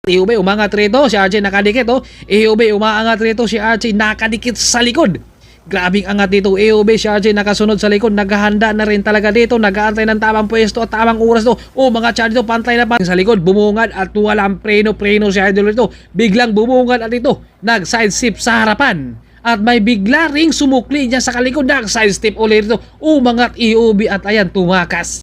Iube umangat rito, si RJ nakadikit oh. Iube umaangat rito, si RJ nakadikit sa likod. Grabing angat dito, Iube, si RJ nakasunod sa likod, naghahanda na rin talaga dito, nag-aantay ng tamang pwesto at tamang oras to. Oh, mga charge dito, pantay na pa sa likod, bumungad at walang preno si Idol rito. Biglang bumungad at ito, nag-side step sa harapan. At may bigla ring sumukli niya sa kalikod, nag-side step ulit rito. Umangat Iube at ayan, tumakas.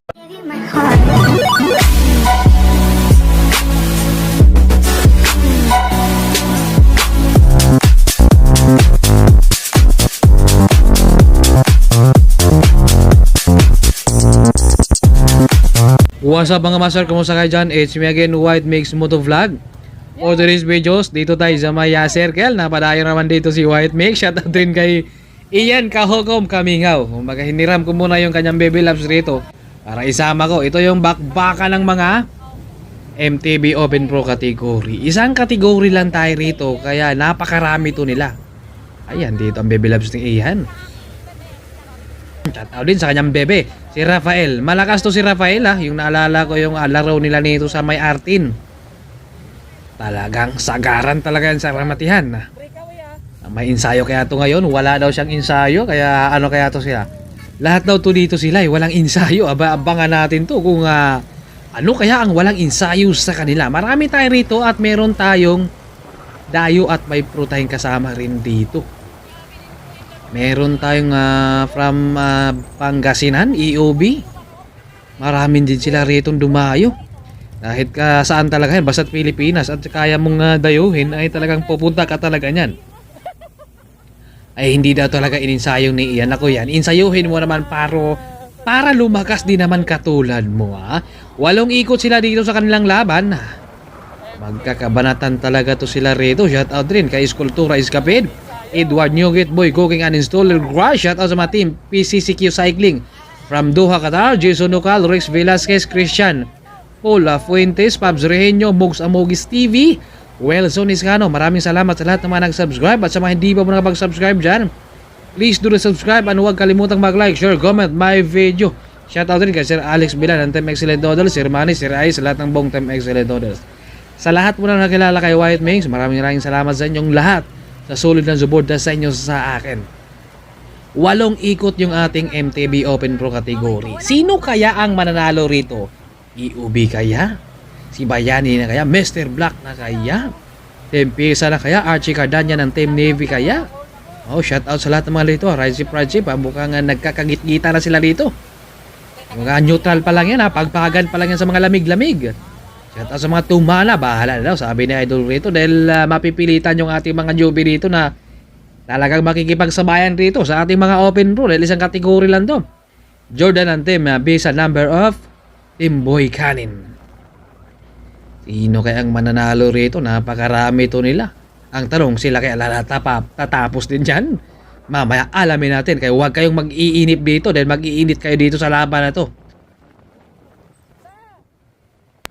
What's up mga master, kumusta kayo dyan? It's me again, White Mix Moto Vlog. For today's videos, dito tayo sa Maya Circle. Napadayo naman dito si White Mix. Shoutout din kay Ian Kahokom Kamingaw. Kumbaga hiniram ko muna yung kanyang baby labs rito para isama ko. Ito yung bakbaka ng mga MTB Open Pro category. Isang category lang tayo rito, kaya napakarami to nila. Ayan, dito ang baby labs ni Ian. Shoutout din sa kanyang bebe, si Rafael. Malakas to si Rafael ha. Yung naalala ko yung laro nila nito sa May Artin. Talagang sagaran talaga yan sa Ramatihan. May ensayo kaya to ngayon. Wala daw siyang ensayo. Kaya ano kaya to sila? Lahat daw to dito sila walang ensayo. Abangan natin to kung ano kaya ang walang ensayo sa kanila. Marami tayo rito at meron tayong dayo at may pro tayong kasama rin dito. Meron tayong from Pangasinan, EOB. Maraming din sila rito dumayo. Kahit saan talaga yan, basta't Pilipinas at kaya mong dayuhin ay talagang pupunta ka talaga niyan. Ay hindi daw talaga ininsayong ni Ian. Ako yan, insayuhin mo naman para lumakas din naman katulad mo ha. 8 ikot sila dito sa kanilang laban. Magkakabanatan talaga to sila rito. Shout out rin kay Eskultura Escaped, Edward Nugget Boy Cooking and Installer Grass. Shout out sa mga team PCCQ Cycling from Doha, Qatar. Jason Ocal, Rex Velasquez, Christian Paula Fuentes, Pabs Reheño, Mugs Amogis TV, Wilson Iscano. Maraming salamat sa lahat ng mga nag-subscribe at sa mga hindi pa mo nakapag-subscribe dyan, please do the subscribe and huwag kalimutang mag-like, share, comment my video. Shout out rin kay Sir Alex Bilan ng Team Excellent Doodles, Sir Manny, Sir Ay, sa lahat ng buong Team Excellent Doodles. Sa lahat mo na nakilala kay White Mix, maraming salamat sa inyong lahat sa sulit ng suporta sa inyo sa akin. 8 ikot yung ating MTB Open Pro category. Sino kaya ang mananalo rito? EOB kaya? Si Bayani na kaya? Mr. Black na kaya? Team Pisa na kaya? Archie Cardania ng Team Navy kaya? Oh, shout out sa lahat ng mga rito. Rajip, mukhang nagkakagit-gita na sila rito. Mga neutral pa lang yan ha. Pagpagan pa lang yan sa mga lamig-lamig. Shout out sa mga tumala, bahala na daw, sabi ni Idol rito, dahil mapipilitan yung ating mga newbie rito na talagang makikipagsabayan rito sa ating mga Open Pro dahil isang kategory lang to. Jordan and Team Bisa number of Team Boy Canin. Sino kaya ang mananalo rito? Napakarami to nila. Ang tanong, sila kaya tatapos din dyan? Mamaya alamin natin, kaya huwag kayong mag-iinip dito dahil mag-iinit kayo dito sa laban na to.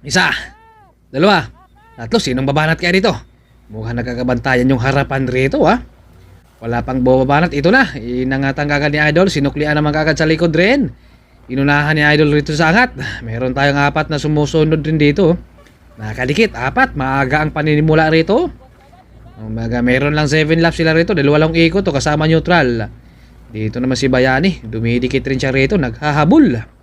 Isa, 2, 3, sinong babanat kaya dito? Mukhang nagkakabantayan yung harapan rito ha. Wala pang babanat, ito na. Inangatan kagad ni Idol, sinuklian naman kagad sa likod rin. Inunahan ni Idol rito sa angat. Meron tayong 4 na sumusunod din dito. Nakadikit, 4, maaga ang paninimula rito. Meron lang 7 laps sila rito dahil 8 ikot to kasama neutral. Dito naman si Bayani, dumidikit rin siya rito, naghahabol.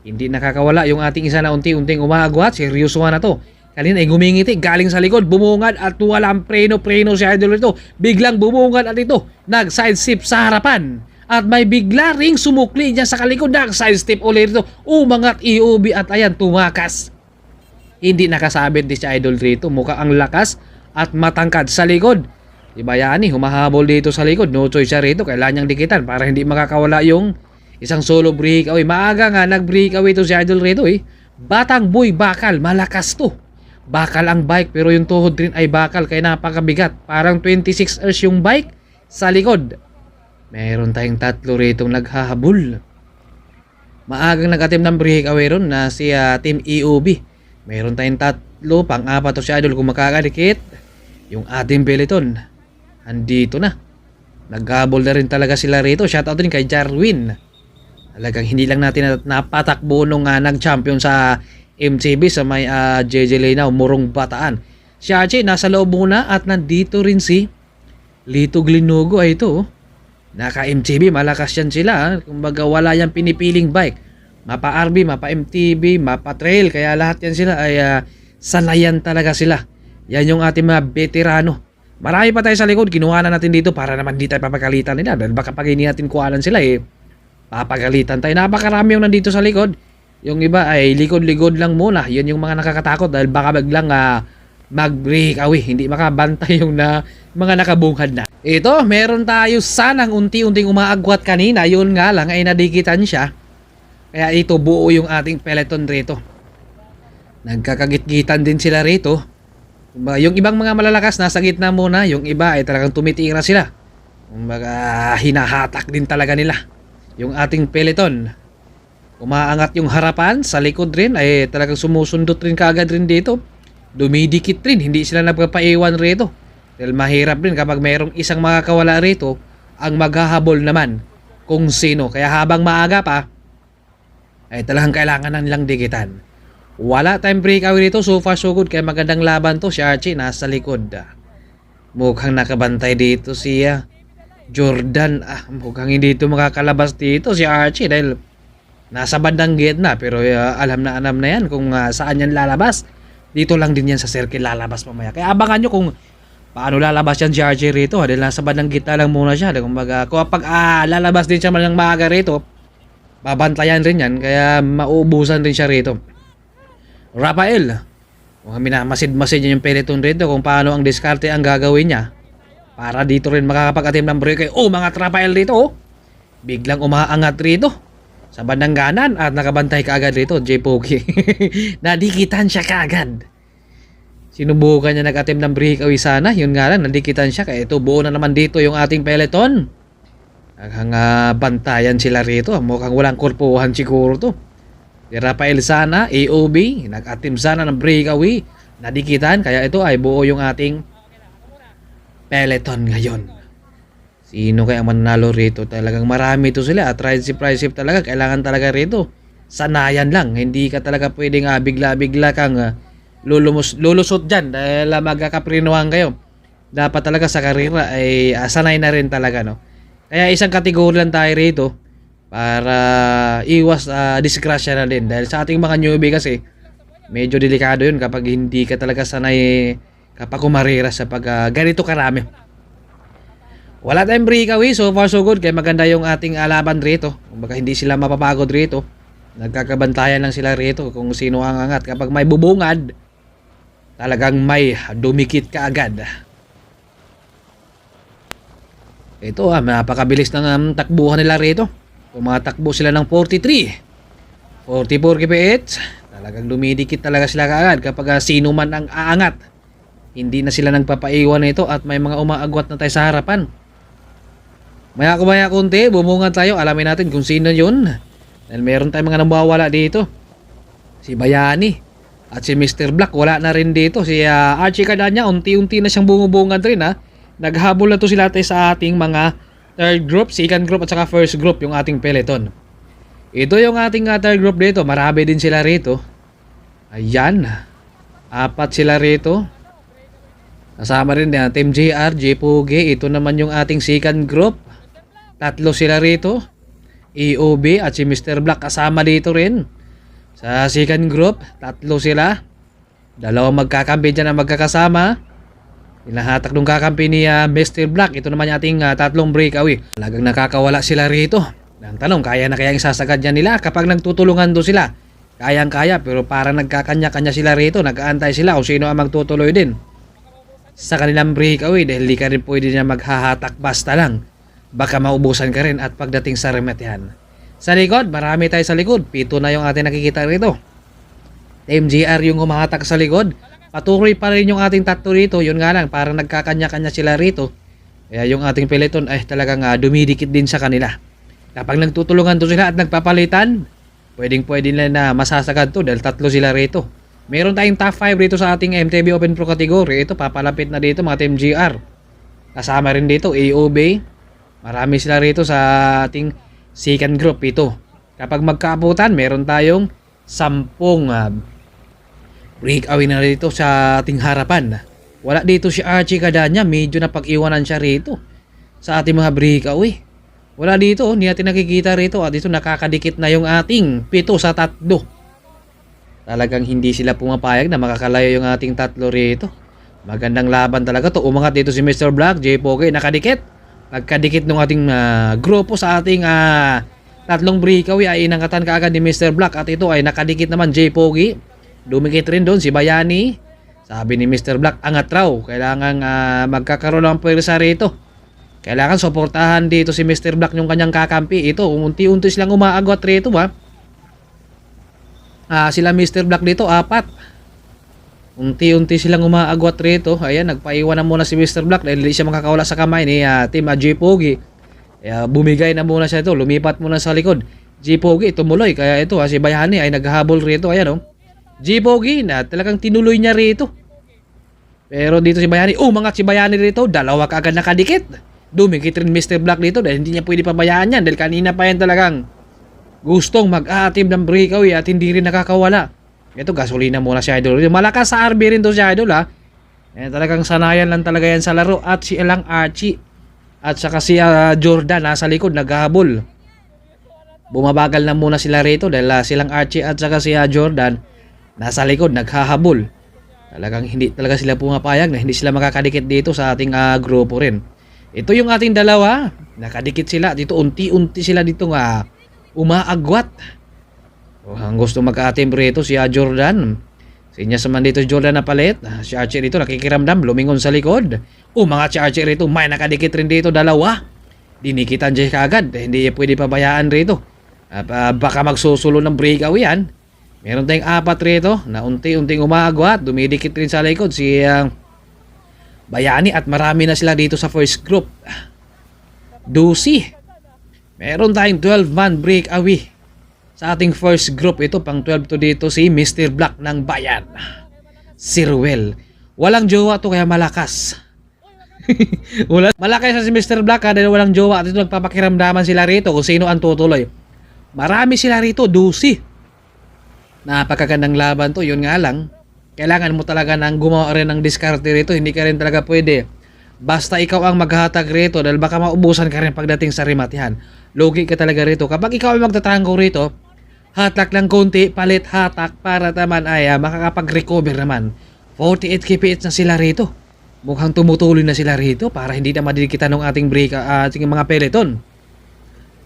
Hindi nakakawala yung ating isa na unti-unting umaagwat. Seryoso na to. Kanina ay gumingiti galing sa likod, bumungad at walang preno si Idol rito. Biglang bumungad at ito, nag-side step sa harapan. At may bigla ring sumukli niya sa kalikod, nag-side step ulit rito. Umangat EOB at ayan, tumakas. Hindi nakasabit din si Idol rito. Mukha ang lakas at matangkad sa likod. Si Bayani humahabol dito sa likod. No choice siya rito. Kailangan niyang dikitan para hindi makakawala yung isang solo breakaway. Maaga nga nag-breakaway to si Idol rito eh. Batang boy bakal, malakas to. Bakal ang bike pero yung tuhod rin ay bakal kaya napakabigat. Parang 26 hours yung bike sa likod. Meron tayong 3 rito naghahabol. Maagang nag-attempt ng breakaway ron na si Team EOB. Meron tayong 3, pang-4 to si Idol kung makakadikit. Yung ating peloton andito na. Naghabol na rin talaga sila rito. Shoutout din kay Jarwin. Talagang hindi lang natin napatakbo nung nag-champion sa MCB sa may JJ Lenao, Murong Bataan. Si Archie nasa loob muna at nandito rin si Lito Glinugo ay ito. Naka MTB, malakas yan sila. Kumbaga wala yan pinipiling bike. Mapa RB, mapa MTB, mapa trail. Kaya lahat yan sila ay sanayan talaga sila. Yan yung ating mga veterano. Marami pa tayo sa likod. Kinuha na natin dito para naman di tayo papagalitan nila. Dahil baka pag hindi natin kuhanan sila papagalitan tayo. Napakarami yung nandito sa likod. Yung iba ay likod-likod lang muna. Yun yung mga nakakatakot dahil baka biglang mag-break away. Hindi makabantay yung mga nakabungad na. Ito, meron tayo sanang unti-unting umaagwat kanina. Yun nga lang ay nadikitan siya. Kaya ito buo yung ating peloton rito. Nagkakagit-gitan din sila rito. Yung ibang mga malalakas nasa gitna muna. Yung iba ay talagang tumitira sila. Hinahatak din talaga nila yung ating peloton. Umaangat yung harapan. Sa likod rin ay talagang sumusundot rin kaagad rin dito. Dumidikit rin. Hindi sila nagpapaiwan rito. Dahil mahirap rin kapag mayroong isang makakawala rito ang maghahabol naman kung sino. Kaya habang maaga pa ay talagang kailangan na nilang dikitan. Wala tayong breakaway rito. So far so good. Kaya magandang laban to. Si Archie nasa likod. Mukhang nakabantay dito siya. Jordan. Mukhang hindi ito makakalabas dito si Archie dahil nasa bandang gate na. Pero alam na yan kung saan yan lalabas. Dito lang din yan sa circle lalabas mamaya. Kaya abangan nyo kung paano lalabas yan si Archie rito. Dahil nasa bandang gitna lang muna siya. Kung pag lalabas din siya ng maaga rito, babantayan rin yan. Kaya mauubusan din siya rito. Rafael, kung minamasid-masid niya yung peloton rito kung paano ang diskarte ang gagawin niya para dito rin makakapag-atim ng break. Mga Rafael rito. Biglang umaangat rito sa bandang kanan at nakabantay kaagad rito, J-Pogi. Nadikitan siya kaagad. Sinubukan niya nag-attempt ng breakaway sana. Yun nga lang, nadikitan siya. Kaya ito, buo na naman dito yung ating peloton. Hanggang bantayan sila rito. Mukhang walang korpuhan siguro to. Si Rafael sana, AOB, nag-attempt sana ng breakaway. Nadikitan, kaya ito ay buo yung ating peloton ngayon. Sino kaya mananalo rito? Talagang marami to sila. At ride si price talaga. Kailangan talaga rito. Sanayan lang. Hindi ka talaga pwedeng bigla-bigla kang lulusot dyan. Dahil magkakaprinuhan kayo. Dapat talaga sa karera ay sanay na rin talaga. No? Kaya isang kategorya lang tayo rito. Para iwas disgrasya na din. Dahil sa ating mga newbie kasi, medyo delikado yun kapag hindi ka talaga sanay kapag kumarera sa pag ganito karami. Wala tayong breakaway, so far so good. Kaya maganda yung ating laban rito. Baka hindi sila mapapagod rito. Nagkakabantayan lang sila rito kung sino ang angat. Kapag may bubungad, talagang may dumikit ka agad. Ito napakabilis ng takbuhan nila rito. Tumatakbo sila ng 43, 44 kph. Talagang dumidikit talaga sila kaagad kapag sino man ang aangat. Hindi na sila nagpapaiwan nito at may mga umaagwat na tayo sa harapan. Maya konti, bumungan tayo. Alamin natin kung sino yun. Dahil meron tayong mga nawawala dito. Si Bayani at si Mr. Black wala na rin dito. Si Archie Cardania unti-unti na siyang bumubungan rin. Naghabol na to sila tayo sa ating mga third group, second group at saka first group yung ating peloton. Ito yung ating third group dito. Marami din sila rito. Ayan. 4 sila rito. Kasama rin Team JR, J-Pogi. Ito naman yung ating second group. 3 sila rito. EOB at si Mr. Black kasama dito rin. Sa second group, 3 sila. 2 magkakampi dyan na magkakasama. Ilahatak nung kakampi ni Mr. Black. Ito naman yung ating 3 breakaway. Talagang nakakawala sila rito. Ang tanong, kaya na kayang sasagad yan nila kapag nagtutulungan do sila? Kayang-kaya pero parang nagkakanya-kanya sila rito. Nag-aantay sila kung sino ang magtutuloy din sa kanilang breakaway dahil di ka rin pwede na maghahatak basta lang. Baka maubusan ka rin at pagdating sa remetihan. Sa likod, marami tayo sa likod. 7 na yung ating nakikita rito. Team GR yung humahatak sa likod. Patuloy pa rin yung ating 3 rito. Yun nga lang, parang nagkakanya-kanya sila rito. Kaya yung ating peloton ay talagang dumidikit din sa kanila. Kapag nagtutulungan to sila at nagpapalitan, pwedeng-pwede na masasagad to dahil 3 sila rito. Meron tayong top 5 rito sa ating MTB Open Pro category. Ito, papalapit na dito mga Team GR. Kasama rin dito, AOB. Marami sila rito sa ating second group. Ito, kapag magkaabutan, meron tayong 10 breakaway na dito sa ating harapan. Wala dito si Archie Cadanya, medyo napag-iwanan siya rito sa ating mga breakaway. Wala dito, hindi natin nakikita rito at dito nakakadikit na yung ating 7-3. Talagang hindi sila pumapayag na makakalayo yung ating tatlo rito. Magandang laban talaga to. Umangat dito si Mr. Black, J. Pogi, nakadikit. Pagkadikit ng ating grupo sa ating tatlong breakaway ay inangatan kaagad ni Mr. Black at ito ay nakadikit naman J. Pogi. Dumikit rin doon si Bayani. Sabi ni Mr. Black, angat raw. Kailangan magkakaroon ng pwersa rito. Kailangan suportahan dito si Mr. Black yung kanyang kakampi. Ito, unti-unti silang umaagwat rito ba? Sila Mr. Black dito, 4. Unti-unti silang umaagwat rito. Ayan, nagpaiwan na muna si Mr. Black dahil hindi siya makakawala sa kamay ni Team J. Pogi. Bumigay na muna siya ito. Lumipat muna sa likod. J. Pogi, tumuloy. Kaya ito, si Bayani ay naghahabol rito. Ayan, J. Pogi na talagang tinuloy niya rito. Pero dito si Bayani, umangat si Bayani rito. Dalawa kaagad nakadikit. Dumikit rin Mr. Black dito dahil hindi niya pwede pabayaan yan. Dahil kanina pa yan talagang gustong mag-aatib ng breakaway at hindi rin nakakawala. Ito, gasolina muna si Idol. Malakas sa RB rin to si Idol talagang sanayan lang talaga yan sa laro. At si Elang Archie at saka si Jordan nasa likod naghahabol. Bumabagal na muna sila rito dahil silang Archie at saka si Jordan nasa likod naghahabol. Talagang hindi talaga sila pumapayag na hindi sila makakadikit dito sa ating grupo rin. Ito yung ating dalawa. Nakadikit sila dito. Unti-unti sila dito umaagwat. Ang gusto mag-atim rito si Jordan. Sinyas naman dito si Jordan na palit. Si Archie dito nakikiramdam. Lumingon sa likod. Umangat si Archie rito. May nakadikit rin dito. Dalawa. Dinikitan siya kaagad. Hindi pwede pabayaan rito. Baka magsusulo ng breakaway yan. Meron tayong 4 rito na unti-unting umaagwat. Dumidikit rin sa likod si Bayani at marami na sila dito sa first group. Dusi. Meron tayong 12-man breakaway sa ating first group. Ito pang 12 to dito si Mr. Black ng Bayan. Si Ruel. Walang jowa to kaya malakas. Malakas na si Mr. Black dahil walang jowa. At ito nagpapakiramdaman sila rito kung sino ang tutuloy. Marami sila rito. Dusi. Napakagandang laban to. Yun nga lang. Kailangan mo talaga nang gumawa rin ng diskarte rito. Hindi ka rin talaga pwede. Basta ikaw ang maghahatag rito dahil baka maubusan ka rin pagdating sa rematihan. Logi ka talaga rito. Kapag ikaw ay magtatrangko rito, hatak lang konti, palit hatak para naman ay makakapag-recover naman. 48 kph na sila rito. Mukhang tumutuloy na sila rito para hindi na madidikitan ng ating ating mga peloton.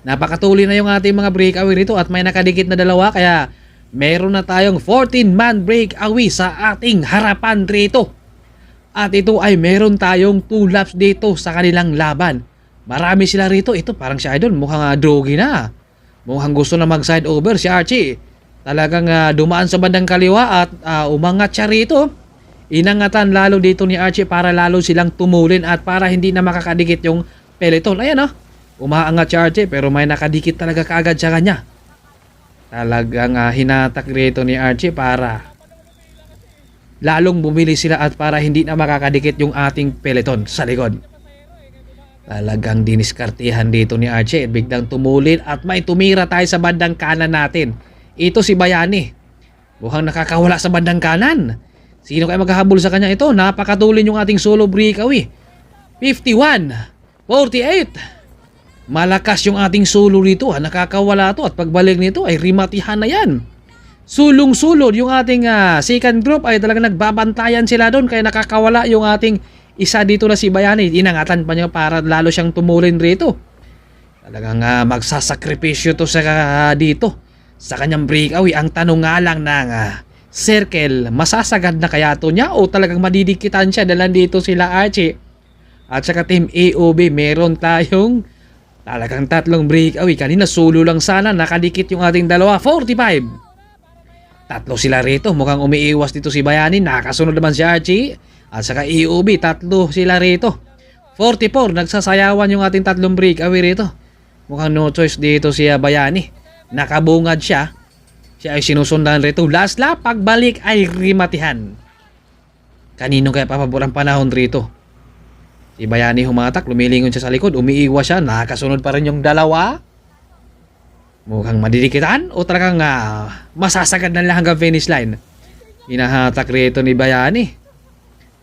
Napakatuloy na yung ating mga breakaway rito at may nakadikit na dalawa kaya meron na tayong 14-man breakaway sa ating harapan rito. At ito ay meron tayong 2 laps dito sa kanilang laban. Marami sila rito. Ito parang si Idol mukhang drogi na. Mukhang gusto na mag-side over si Archie. Talagang dumaan sa bandang kaliwa at umangat siya rito. Inangatan lalo dito ni Archie para lalo silang tumulin at para hindi na makakadikit yung peloton. Ayan umaangat si Archie pero may nakadikit talaga kaagad sa kanya. Talagang hinatak rito ni Archie para lalong bumili sila at para hindi na makakadikit yung ating peloton sa likod. Talagang diniskartihan dito ni Archie at biglang tumulin at may tumira tayo sa bandang kanan natin. Ito si Bayani. Mukhang nakakawala sa bandang kanan. Sino kaya maghahabol sa kanya ito? Napakatulin yung ating solo breakaway. 51-48. Malakas yung ating solo rito nakakawala to at pagbalik nito ay rimatihan na yan. Sulong-sulod yung ating second group ay talagang nagbabantayan sila doon kaya nakakawala yung ating isa dito na si Bayani. Inangatan pa niya para lalo siyang tumulin rito. Talagang magsasakripisyo to sa dito sa kanyang breakaway. Ang tanong nga lang ng circle, masasagad na kaya to niya o talagang madidikitan siya dahil dito sila Archie at saka Team AOB. Meron tayong talagang 3 breakaway. Kanina solo lang sana, nakadikit yung ating dalawa. 45. 3 sila rito. Mukhang umiiwas dito si Bayani. Nakasunod naman si Archie at saka AOB. 3 sila rito. 44. Nagsasayawan yung ating 3 breakaway rito. Mukhang no choice dito si Bayani. Nakabungad siya. Siya ay sinusundan rito. Last lap, pagbalik ay rimatihan. Kanino kaya papabor ang panahon rito? Si Bayani humatak, lumilingon siya sa likod, umiiwas siya, nakasunod pa rin yung dalawa. Mukhang madidikitan o talagang masasagad na lang hanggang finish line. Hinahatak rito ni Bayani.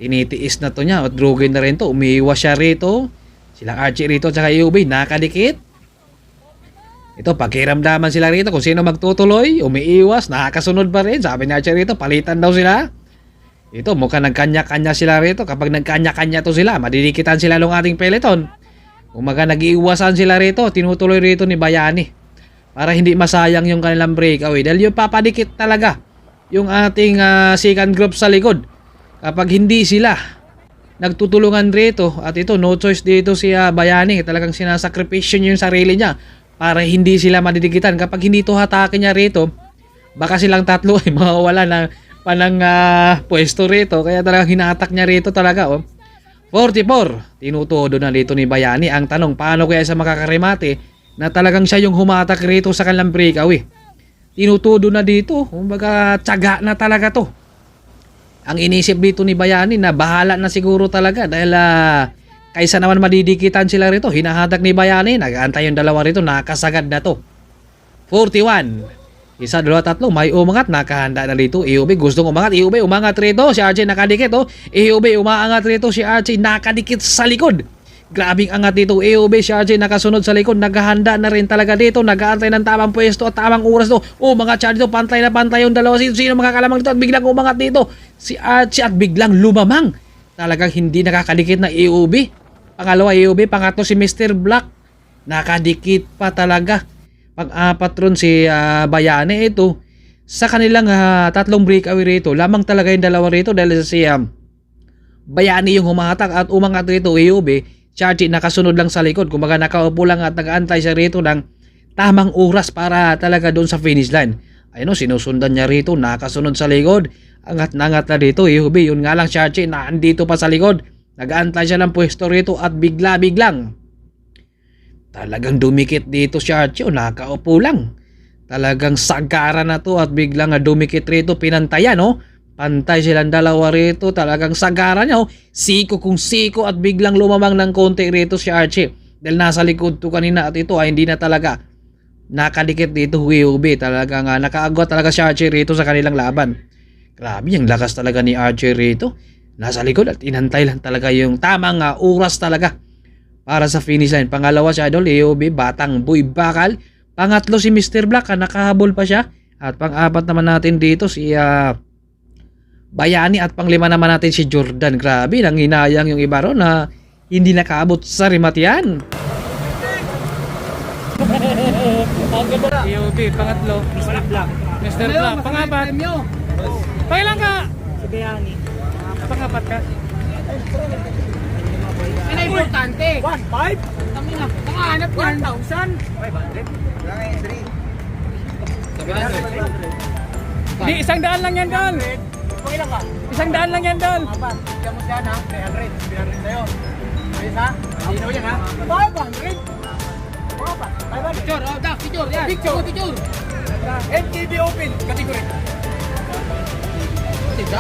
Tinitiis na to niya at drugin na rin to. Umiiwas siya rito. Silang Archie rito at saka EOB nakadikit. Ito, pakiramdaman sila rito kung sino magtutuloy, umiiwas, nakakasunod pa rin. Sabi ni Archie rito, palitan daw sila. Ito, mukhang nagkanya-kanya sila rito. Kapag nagkanya-kanya to sila, madidikitan sila ng ating peloton. Umaga nag-iiwasan sila rito, tinutuloy rito ni Bayani. Para hindi masayang yung kanilang breakaway. Dahil yung papadikit talaga yung ating second group sa likod. Kapag hindi sila nagtutulungan rito, at ito, no choice dito si Bayani. Talagang sinasakripisyo niya yung sarili niya para hindi sila madidikitan. Kapag hindi to hatake niya rito, baka silang tatlo ay mawawala na panang pwesto rito. Kaya talagang hinatak niya rito talaga. 44, tinutudo na dito ni Bayani. Ang tanong, paano kaya sa makakarimate na talagang siya yung humatak rito sa kanilang breakaway? Tinutudo na dito. Kumbaga, tiyaga na talaga to. Ang inisip dito ni Bayani na bahala na siguro talaga dahil kaysa naman madidikitan sila rito, hinahatak ni Bayani, nag-aantay yung dalawa rito, nakasagad na to. 41. Isa, dalawa, tatlo, may umangat, nakahanda na rito. EOB gustong umangat, EOB umangat rito, si Archie nakadikit, EOB umaangat rito, si Archie nakadikit sa likod. Grabing angat dito, EOB, si Archie nakasunod sa likod, naghahanda na rin talaga dito, nag-aantay ng tamang pwesto at tamang oras to. Umangat siya dito, pantay na pantay yung dalawa, sino makakalamang dito at biglang umangat dito. Si Archie at biglang lumamang. Talagang hindi nakakadikit na EOB. Pangalawa, EOB. Pangatlo, si Mr. Black. Nakadikit pa talaga. Pang-apat ron si Bayani. Ito, sa kanilang tatlong breakaway rito, lamang talaga yung dalawa rito dahil si Bayani yung humahatak at umangat rito, EOB. Charlie nakasunod lang sa likod. Kumbaga nakaupo lang at nag-aantay siya rito ng tamang oras para talaga doon sa finish line. Ayun, sinusundan niya rito, nakasunod sa likod. Angat na angat na dito, EOB. Yun nga lang, Charlie, naandito pa sa likod. Nag-aantay siya ng pwesto rito at bigla-biglang talagang dumikit dito si Archie. Nakaupo lang. Talagang sagara na to at biglang dumikit rito. Pinantayan, pantay silang dalawa rito. Talagang sagara niya, siko kung siko at biglang lumamang ng konti rito si Archie. Dahil nasa likod to kanina at ito ay hindi na talaga nakadikit dito EOB. Talagang nakaagwa talaga si Archie rito sa kanilang laban. Grabe, ang lakas talaga ni Archie rito. Nasa likod at inantay lang talaga yung tamang oras talaga para sa finish line. Pangalawa si Idol, EOB, Batang Boy Bakal. Pangatlo si Mr. Black, nakahabol pa siya. At pang-apat naman natin dito si Bayani at panglima naman natin si Jordan. Grabe, nang hinayang yung iba ron na hindi nakaabot sa rimatian. EOB, pangatlo. Mr. Black. Mr. Black, pangapat. Pailan ka? Si Bayani. Pangapat ka? Ano importante? 1,500? Kami na. Nakahanap yan. 1,500? Di, 100 lang yan, Dol. Pakilang ka? 100 lang yan, Dol. Apat. Bigyan mo siya na 300. 300 sa'yo. Ayos ha? Dino yan ha? 500? Apat. 500. Picture. Oh, Dak. Picture. Yan. Picture. Picture. MTB Open, category. Sige.